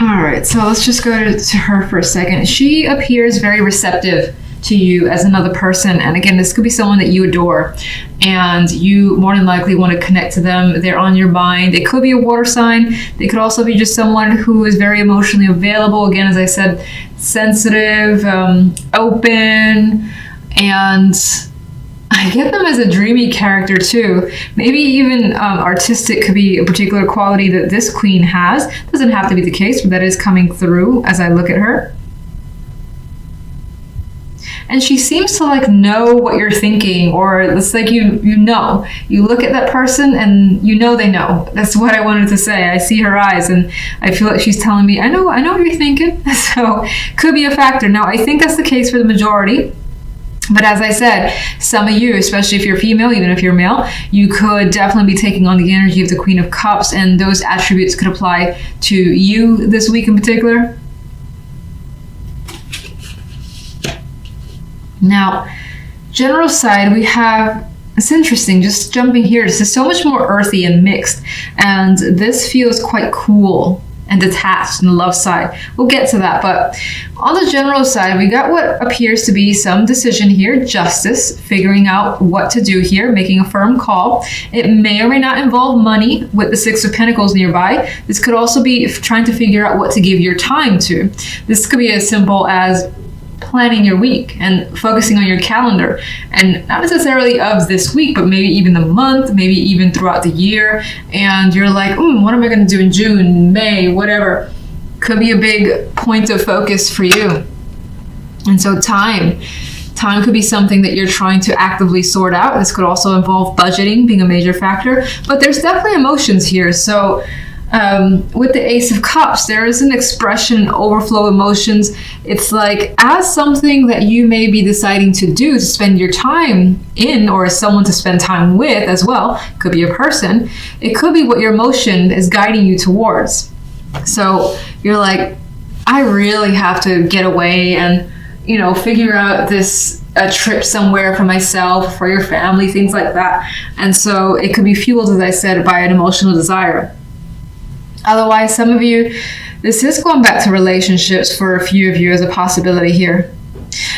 All right, so let's just go to her for a second. She appears very receptive to you as another person. And again, this could be someone that you adore and you more than likely want to connect to them. They're on your mind. It could be a water sign. They could also be just someone who is very emotionally available. Again, as I said, sensitive, open, and I get them as a dreamy character too. Maybe even artistic could be a particular quality that this queen has. Doesn't have to be the case, but that is coming through as I look at her. And she seems to like know what you're thinking, or it's like you know. You look at that person and you know they know. That's what I wanted to say. I see her eyes and I feel like she's telling me, I know what you're thinking. So could be a factor. Now, I think that's the case for the majority. But as I said, some of you, especially if you're female, even if you're male, you could definitely be taking on the energy of the Queen of Cups, and those attributes could apply to you this week in particular. Now, general side, we have, it's interesting, just jumping here, this is so much more earthy and mixed, and this feels quite cool and detached on the love side. We'll get to that, but on the general side, we got what appears to be some decision here, justice, figuring out what to do here, making a firm call. It may or may not involve money with the Six of Pentacles nearby. This could also be trying to figure out what to give your time to. This could be as simple as planning your week and focusing on your calendar, and not necessarily of this week, but maybe even the month, maybe even throughout the year. And you're like, what am I going to do in June, May, whatever? Could be a big point of focus for you. And so time could be something that you're trying to actively sort out. This could also involve budgeting being a major factor, but there's definitely emotions here. So with the Ace of Cups, there is an expression, overflow emotions. It's like as something that you may be deciding to do to spend your time in, or as someone to spend time with as well. Could be a person. It could be what your emotion is guiding you towards. So you're like, I really have to get away and, figure out a trip somewhere for myself, for your family, things like that. And so it could be fueled, as I said, by an emotional desire. Otherwise, some of you, this is going back to relationships for a few of you as a possibility here.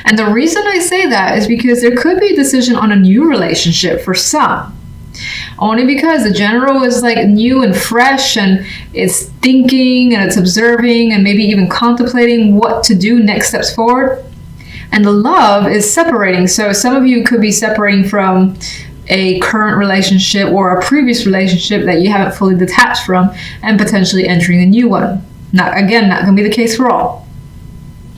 And the reason I say that is because there could be a decision on a new relationship for some. Only because the general is like new and fresh, and it's thinking and it's observing and maybe even contemplating what to do next steps forward. And the love is separating. So some of you could be separating from a current relationship or a previous relationship that you haven't fully detached from and potentially entering a new one. Not going to be the case for all.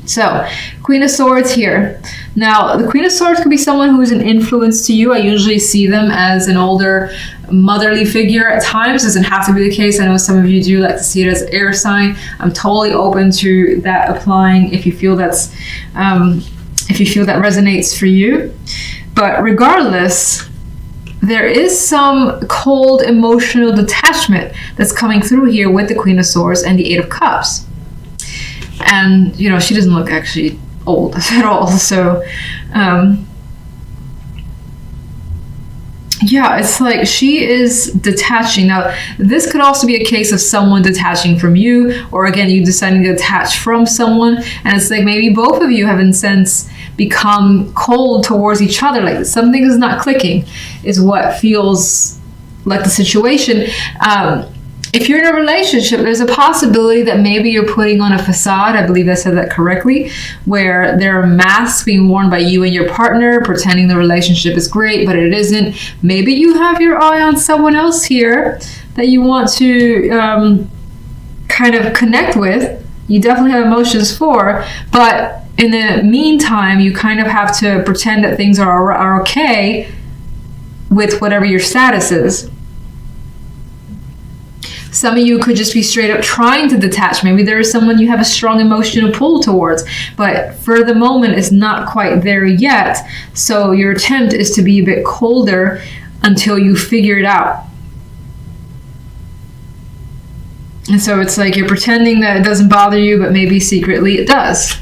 So, Queen of Swords here. Now, the Queen of Swords could be someone who is an influence to you. I usually see them as an older motherly figure at times. Doesn't have to be the case. I know some of you do like to see it as an air sign. I'm totally open to that applying if you feel that resonates for you. But regardless, there is some cold emotional detachment that's coming through here with the Queen of Swords and the Eight of Cups. And, she doesn't look actually old at all. So, it's like she is detaching. Now, this could also be a case of someone detaching from you, or again, you deciding to detach from someone. And it's like maybe both of you have in sense become cold towards each other. Like something is not clicking is what feels like the situation. If you're in a relationship, there's a possibility that maybe you're putting on a facade. I believe I said that correctly, where there are masks being worn by you and your partner, pretending the relationship is great, but it isn't. Maybe you have your eye on someone else here that you want to kind of connect with. You definitely have emotions for, but in the meantime, you kind of have to pretend that things are okay with whatever your status is. Some of you could just be straight up trying to detach. Maybe there is someone you have a strong emotional pull towards, but for the moment it's not quite there yet. So your attempt is to be a bit colder until you figure it out. And so it's like you're pretending that it doesn't bother you, but maybe secretly it does.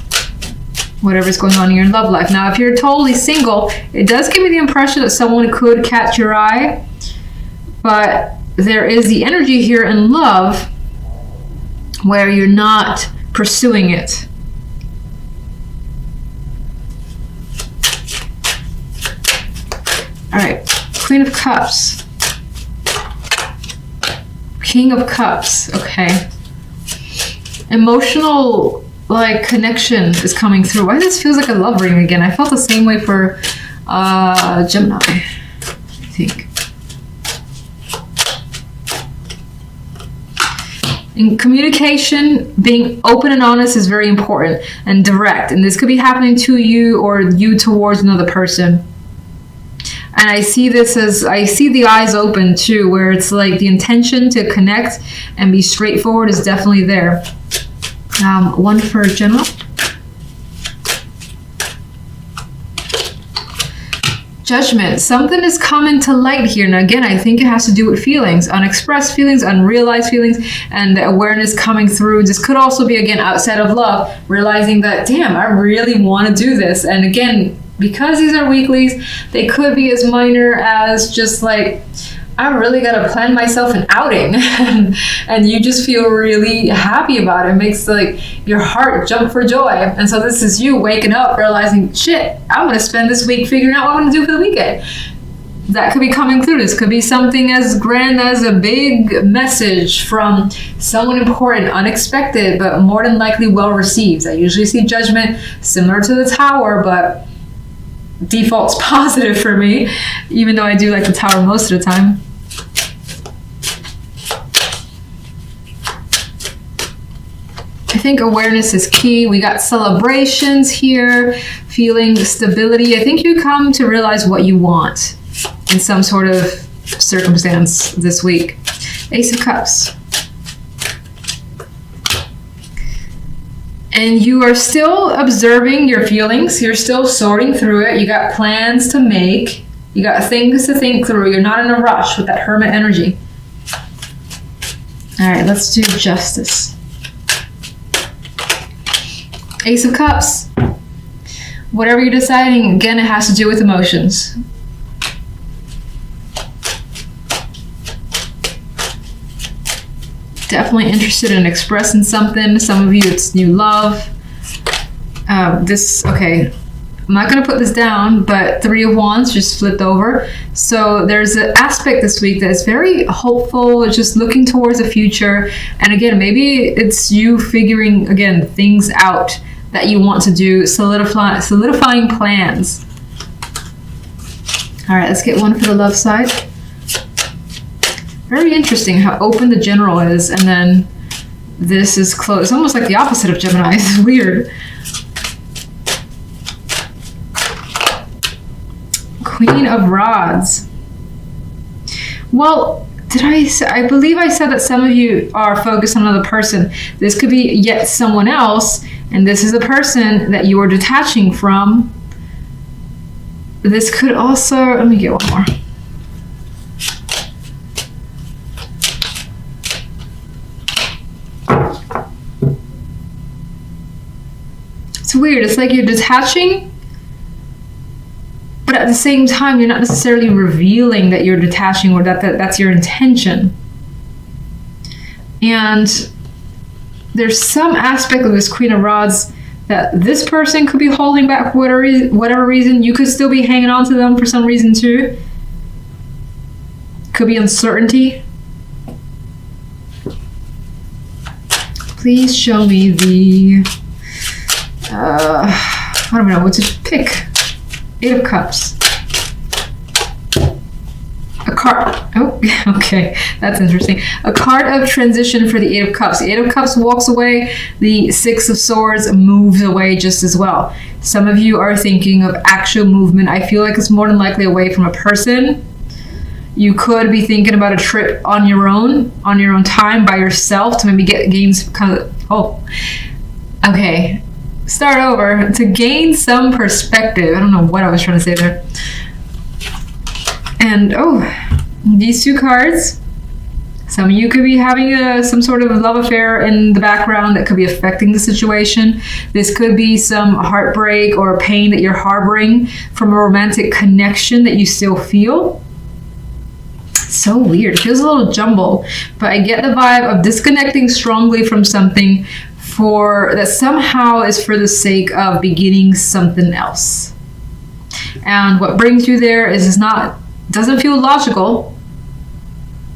Whatever's going on in your love life. Now, if you're totally single, it does give me the impression that someone could catch your eye, but there is the energy here in love where you're not pursuing it. All right, Queen of Cups. King of Cups, okay. Emotional, like, connection is coming through. Why this feels like a love reading again? I felt the same way for Gemini, I think. In communication, being open and honest is very important, and direct. And this could be happening to you or you towards another person. And I see this as, I see the eyes open too, where it's like the intention to connect and be straightforward is definitely there. One for general. Judgment. Something is coming to light here. And again, I think it has to do with feelings, unexpressed feelings, unrealized feelings, and the awareness coming through. This could also be, again, outside of love, realizing that, damn, I really want to do this. And again, because these are weeklies, they could be as minor as just like, I really gotta plan myself an outing, and you just feel really happy about it. It makes like your heart jump for joy. And so this is you waking up realizing, shit, I'm gonna spend this week figuring out what I'm gonna do for the weekend. That could be coming through. This could be something as grand as a big message from someone important, unexpected, but more than likely well received. I usually see Judgment similar to the Tower, but default's positive for me, even though I do like the Tower most of the time. I think awareness is key. We got celebrations here, feeling stability. I think you come to realize what you want in some sort of circumstance this week. Ace of Cups. And you are still observing your feelings. You're still sorting through it. You got plans to make. You got things to think through. You're not in a rush with that Hermit energy. All right, let's do Justice. Ace of Cups. Whatever you're deciding, again, it has to do with emotions. Definitely interested in expressing something. Some of you, it's new love. Okay, I'm not gonna put this down, but Three of Wands just flipped over. So there's an aspect this week that is very hopeful, just looking towards the future. And again, maybe it's you figuring, again, things out that you want to do, solidifying plans. All right, let's get one for the love side. Very interesting how open the general is, and then this is closed. It's almost like the opposite of Gemini. It's weird. Queen of Rods. Well, I believe I said that some of you are focused on another person. This could be yet someone else, and this is a person that you are detaching from. This could also, let me get one more. It's weird. It's like you're detaching, but at the same time, you're not necessarily revealing that you're detaching or that's your intention. And there's some aspect of this Queen of Rods that this person could be holding back for whatever reason. You could still be hanging on to them for some reason too. Could be uncertainty. Please show me the... I don't know what to pick. Eight of Cups. A card. Oh, okay. That's interesting. A card of transition for the Eight of Cups. The Eight of Cups walks away. The Six of Swords moves away just as well. Some of you are thinking of actual movement. I feel like it's more than likely away from a person. You could be thinking about a trip on your own time by yourself to maybe gain some kind of... Oh, okay. Start over to gain some perspective. I don't know what I was trying to say there. And these two cards, some of you could be having some sort of love affair in the background that could be affecting the situation. This could be some heartbreak or pain that you're harboring from a romantic connection that you still feel. So weird. It feels a little jumbled, but I get the vibe of disconnecting strongly from something that somehow is for the sake of beginning something else. And what brings you there doesn't feel logical,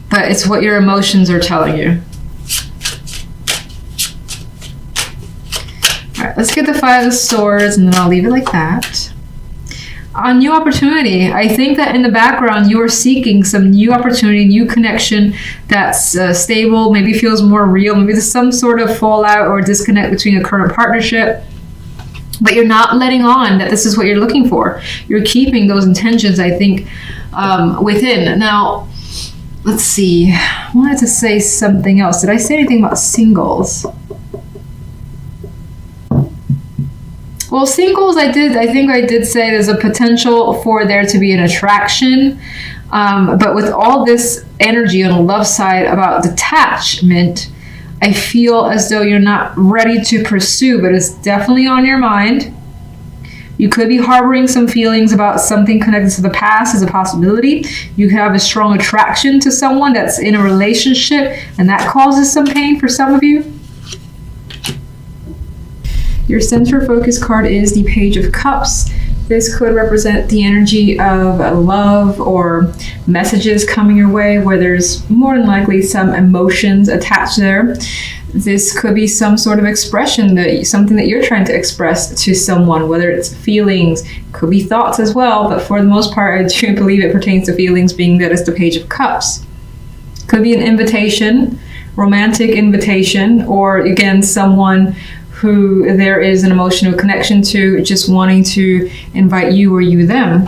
but it's what your emotions are telling you. All right, let's get the Five of Swords, and then I'll leave it like that. A new opportunity. I think that in the background, you are seeking some new opportunity, new connection that's stable, maybe feels more real. Maybe there's some sort of fallout or disconnect between a current partnership, but you're not letting on that this is what you're looking for. You're keeping those intentions, I think, within. Now, let's see. I wanted to say something else. Did I say anything about singles? Well, singles, I think I did say there's a potential for there to be an attraction. But with all this energy on the love side about detachment, I feel as though you're not ready to pursue, but it's definitely on your mind. You could be harboring some feelings about something connected to the past as a possibility. You could have a strong attraction to someone that's in a relationship, and that causes some pain for some of you. Your center focus card is the Page of Cups. This could represent the energy of love or messages coming your way where there's more than likely some emotions attached there. This could be some sort of expression, something that you're trying to express to someone, whether it's feelings, could be thoughts as well, but for the most part, I do believe it pertains to feelings, being that it's the Page of Cups. Could be an invitation, romantic invitation, or again, someone who there is an emotional connection to, just wanting to invite you or you them.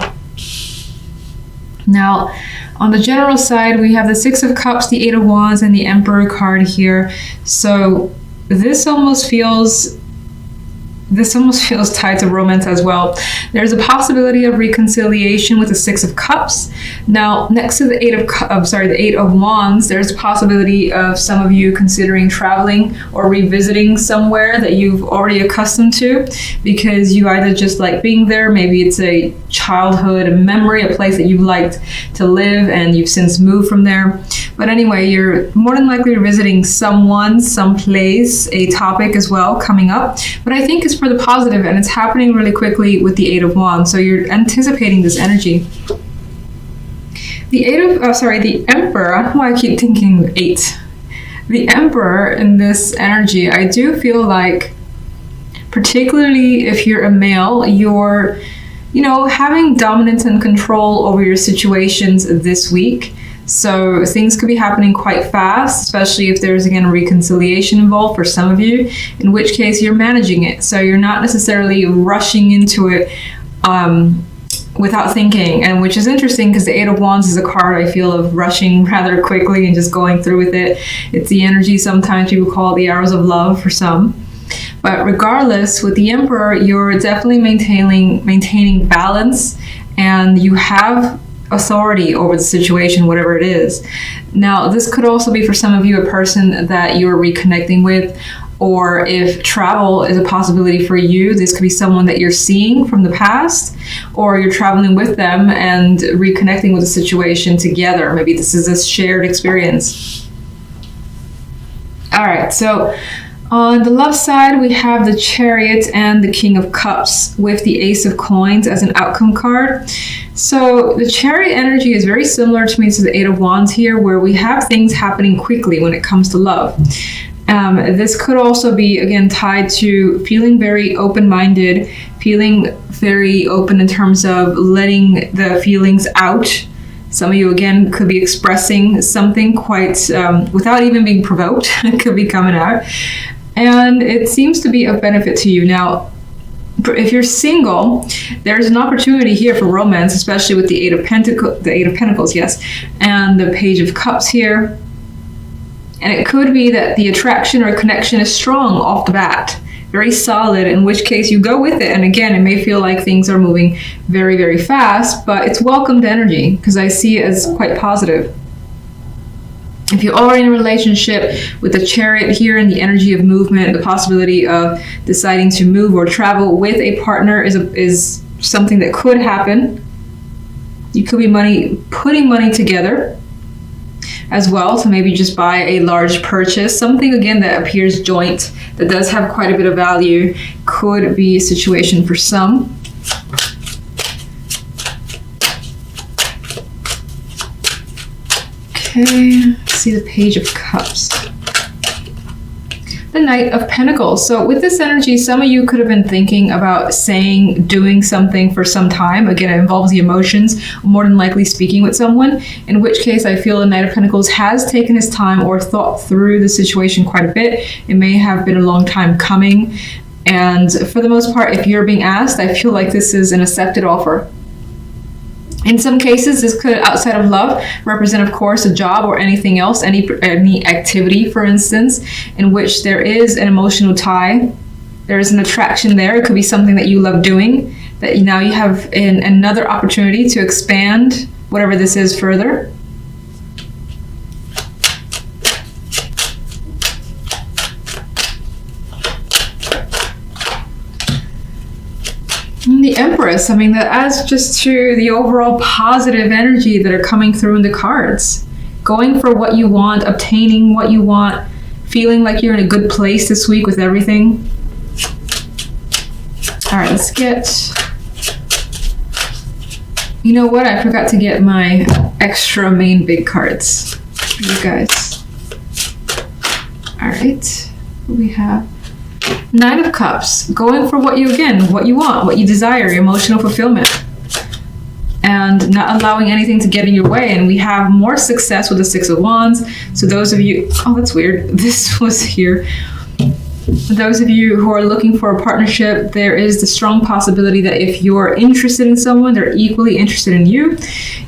Now, on the general side, we have the Six of Cups, the Eight of Wands, and the Emperor card here. So this almost feels tied to romance as well. There's a possibility of reconciliation with the Six of Cups. Now, next to the Eight of Wands, there's a possibility of some of you considering traveling or revisiting somewhere that you've already accustomed to, because you either just like being there, maybe it's a childhood memory, a place that you've liked to live and you've since moved from there. But anyway, you're more than likely revisiting someone, someplace, a topic as well coming up. But I think it's for the positive, and it's happening really quickly with the Eight of Wands. So you're anticipating this energy. The Emperor, I don't know why I keep thinking 8. The Emperor in this energy, I do feel like, particularly if you're a male, you're, having dominance and control over your situations this week. So things could be happening quite fast, especially if there's, again, a reconciliation involved for some of you, in which case you're managing it. So you're not necessarily rushing into it without thinking, and which is interesting because the Eight of Wands is a card I feel of rushing rather quickly and just going through with it. It's the energy sometimes people call it the arrows of love for some. But regardless, with the Emperor, you're definitely maintaining balance, and you have authority over the situation, whatever it is. Now, this could also be for some of you a person that you're reconnecting with, or if travel is a possibility for you, this could be someone that you're seeing from the past, or you're traveling with them and reconnecting with the situation together. Maybe this is a shared experience. All right, so on the love side, we have the Chariot and the King of Cups with the Ace of Coins as an outcome card. So the Chariot energy is very similar to me to the Eight of Wands here, where we have things happening quickly when it comes to love. This could also be, again, tied to feeling very open-minded, feeling very open in terms of letting the feelings out. Some of you, again, could be expressing something quite, without even being provoked, it could be coming out. And it seems to be of benefit to you. Now, if you're single, there's an opportunity here for romance, especially with the Eight of Pentacles, yes, and the Page of Cups here. And it could be that the attraction or connection is strong off the bat, very solid, in which case you go with it. And again, it may feel like things are moving very, very fast, but it's welcomed energy because I see it as quite positive. If you're already in a relationship, with the Chariot here and the energy of movement, the possibility of deciding to move or travel with a partner is something that could happen. You could be putting money together. as well. So maybe just buy a large purchase, something again that appears joint, that does have quite a bit of value, could be a situation for some. Okay, let's see the Page of Cups. The Knight of Pentacles. So with this energy, some of you could have been thinking about doing something for some time. Again, it involves the emotions, more than likely speaking with someone, in which case I feel the Knight of Pentacles has taken his time or thought through the situation quite a bit. It may have been a long time coming. And for the most part, if you're being asked, I feel like this is an accepted offer. In some cases, this could, outside of love, represent, of course, a job or anything else, any activity, for instance, in which there is an emotional tie. There is an attraction there. It could be something that you love doing, that now you have another opportunity to expand whatever this is further. The Empress, I mean, that adds just to the overall positive energy that are coming through in the cards. Going for what you want, obtaining what you want, feeling like you're in a good place this week with everything. All right, let's get... You know what? I forgot to get my extra main big cards for you guys. All right, what do we have? Nine of Cups, going for what you want, what you desire, emotional fulfillment, and not allowing anything to get in your way. And we have more success with the Six of Wands. So those of you, oh, that's weird. This was here. Those of you who are looking for a partnership, there is the strong possibility that if you're interested in someone, they're equally interested in you.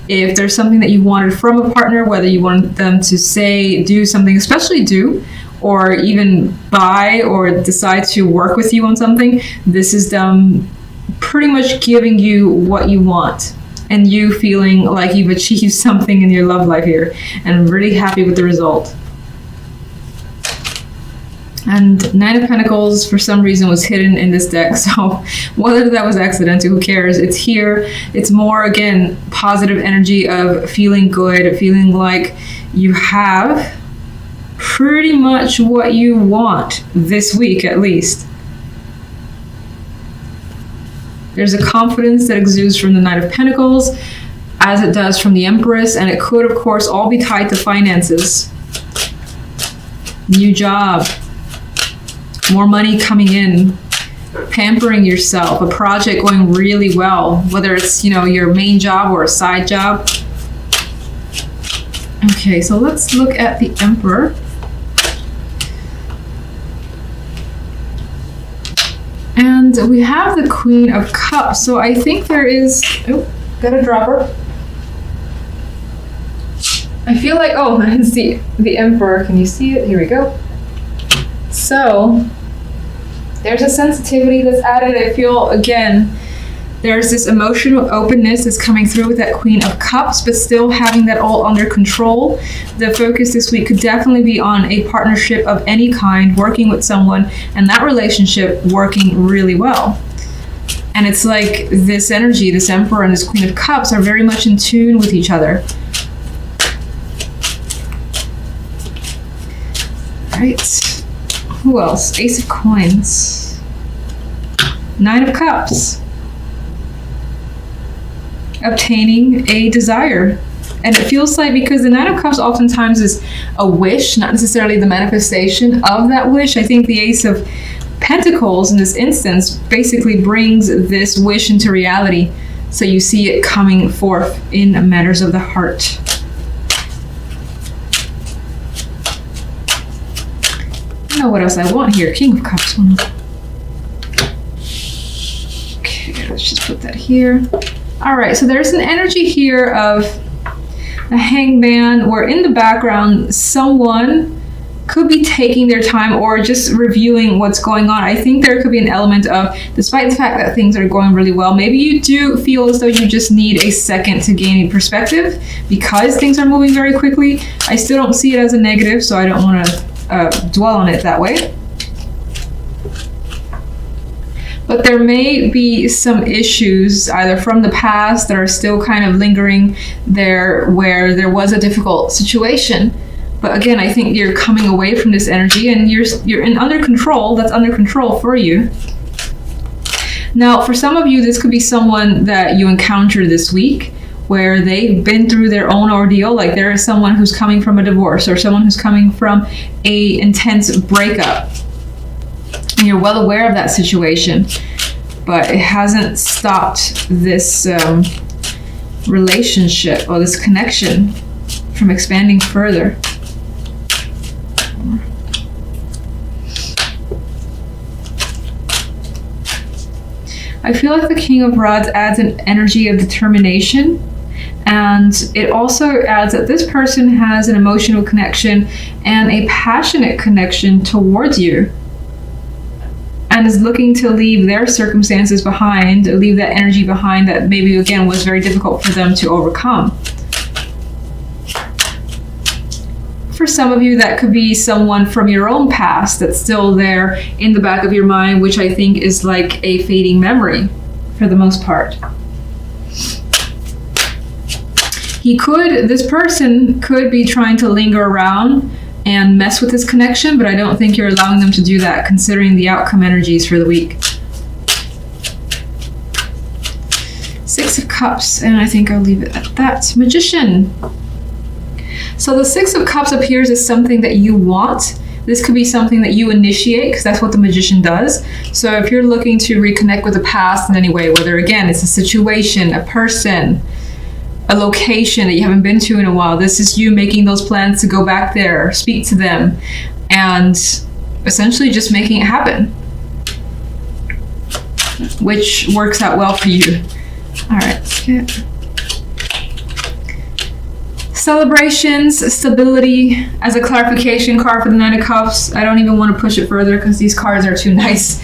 If there's something that you wanted from a partner, whether you want them to say, do something, especially do, or even buy or decide to work with you on something, this is them pretty much giving you what you want and you feeling like you've achieved something in your love life here and I'm really happy with the result. And Nine of Pentacles, for some reason, was hidden in this deck. So whether that was accidental, who cares? It's here. It's more, again, positive energy of feeling good, feeling like you have pretty much what you want this week, at least. There's a confidence that exudes from the Knight of Pentacles, as it does from the Empress, and it could, of course, all be tied to finances. New job, more money coming in, pampering yourself, a project going really well, whether it's, your main job or a side job. Okay, so let's look at the Emperor. And we have the Queen of Cups. So I think there is... Oh, got a dropper. I feel like... Oh, I can see the Emperor. Can you see it? Here we go. So there's a sensitivity that's added. I feel, again, there's this emotional openness that's coming through with that Queen of Cups, but still having that all under control. The focus this week could definitely be on a partnership of any kind, working with someone, and that relationship working really well. And it's like this energy, this Emperor and this Queen of Cups are very much in tune with each other. All right. Who else? Ace of Coins. Nine of Cups. Obtaining a desire. And it feels like, because the Nine of Cups oftentimes is a wish, not necessarily the manifestation of that wish. I think the Ace of Pentacles in this instance basically brings this wish into reality. So you see it coming forth in matters of the heart. I don't know what else I want here. King of Cups. Okay, let's just put that here. All right, so there's an energy here of the Hangman, where in the background, someone could be taking their time or just reviewing what's going on. I think there could be an element of, despite the fact that things are going really well, maybe you do feel as though you just need a second to gain a perspective because things are moving very quickly. I still don't see it as a negative, so I don't want to dwell on it that way. But there may be some issues either from the past that are still kind of lingering there, where there was a difficult situation. But again, I think you're coming away from this energy and you're in under control. That's under control for you. Now, for some of you, this could be someone that you encounter this week where they've been through their own ordeal. Like there is someone who's coming from a divorce or someone who's coming from a intense breakup. And you're well aware of that situation, but it hasn't stopped this relationship or this connection from expanding further. I feel like the King of Rods adds an energy of determination, and it also adds that this person has an emotional connection and a passionate connection towards you, and is looking to leave their circumstances behind, leave that energy behind that maybe again was very difficult for them to overcome. For some of you, that could be someone from your own past that's still there in the back of your mind, which I think is like a fading memory for the most part. This person could be trying to linger around and mess with this connection, but I don't think you're allowing them to do that considering the outcome energies for the week. Six of Cups, and I think I'll leave it at that. Magician. So the Six of Cups appears as something that you want. This could be something that you initiate, because that's what the Magician does. So if you're looking to reconnect with the past in any way, whether again it's a situation, a person, a location that you haven't been to in a while, this is you making those plans to go back there, speak to them, and essentially just making it happen, which works out well for you. All right, let's get celebrations, stability as a clarification card for the Nine of Cups. I don't even want to push it further because these cards are too nice.